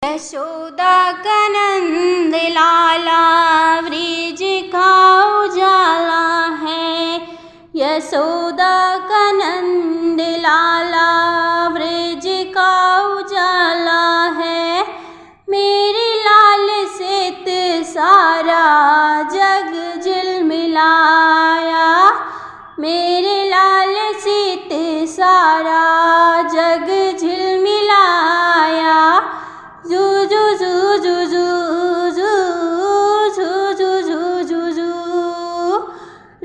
यशोदा का नंद लाला व्रज का उजाला है। यशोदा का नंद लाला व्रज का उजाला है। मेरे लाल से सारा जग झिलमिलाया। मेरे लाल से सारा जग झिलमिलाया। जू जू जू जू जू जू जू जू जू जू जू।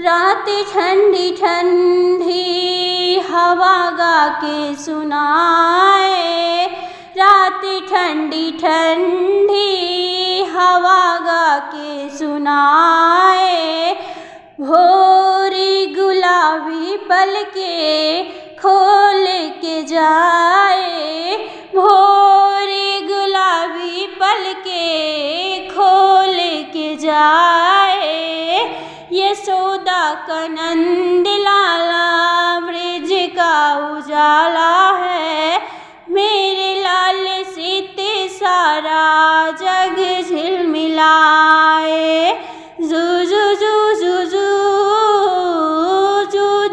रात ठंडी ठंडी हवा गा के सुनाए। रात ठंडी ठंडी हवा गा के सुनाए। भोरी गुलाबी पलके खोल के जाए। भोरी गुलाबी पलके खोल के जाए। यशोदा का नंद लाला व्रज का उजाला है। मेरे लाल से सारा जग झिलमिलाए। जू जू जू जू जू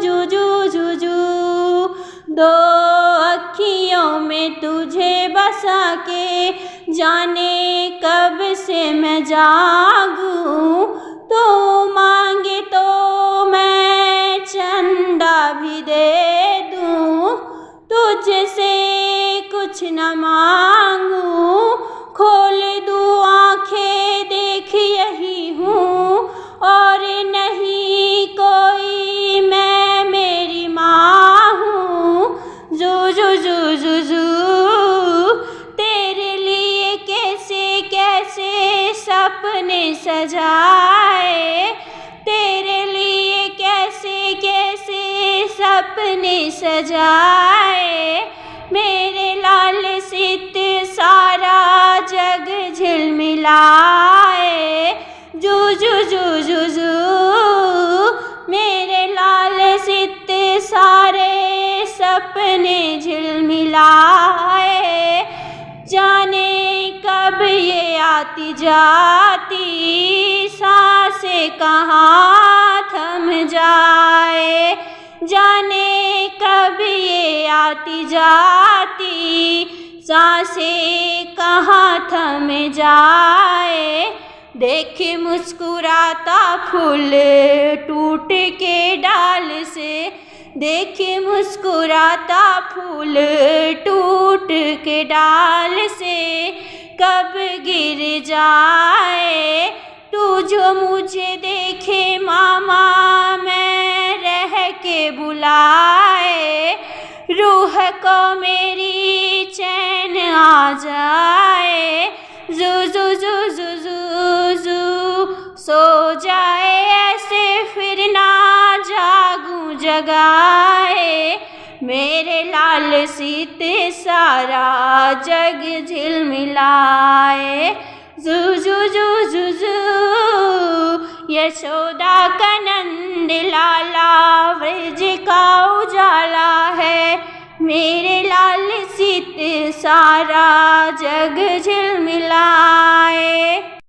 जू जू जू जू। दो अखियों में तुझे बसा के जाने कब से मैं जागूं। तो मांगे तो मैं चंदा भी दे दूं। तुझसे कुछ न मांगूं। खोल दूं आंखें देख यही हूँ और नहीं कोई मैं मेरी माँ हूँ। जू जू जू जू जू। तेरे लिए कैसे कैसे सपने सजाए। तेरे लिए कैसे कैसे सपने सजाए। मेरे लाल से सारा जग झिलमिलाए। जू जू जू जू जू। मेरे लाल से सारे सपने झिलमिलाए। जाने कब ये आती जाती सांसें कहाँ थम जाए। जाने कब ये आती जाती सांसें कहाँ थम जाए। देख मुस्कुराता फूल टूट के डाल से। देख मुस्कुराता फूल टूट के डाल से। कब गिर जाए तू जो मुझे देखे मामा मैं रह के बुलाए। रूह को मेरी चैन आ जाए। जू जू जू जू जू जू। सो जाए ऐसे फिर ना जागूं जगाए। मेरे लाल से सारा जग झिलमिलाए। जू जू जू जू जू। यशोदा का नंद लाला व्रज का उजाला है। मेरे लाल से सारा जग झिलमिलाए।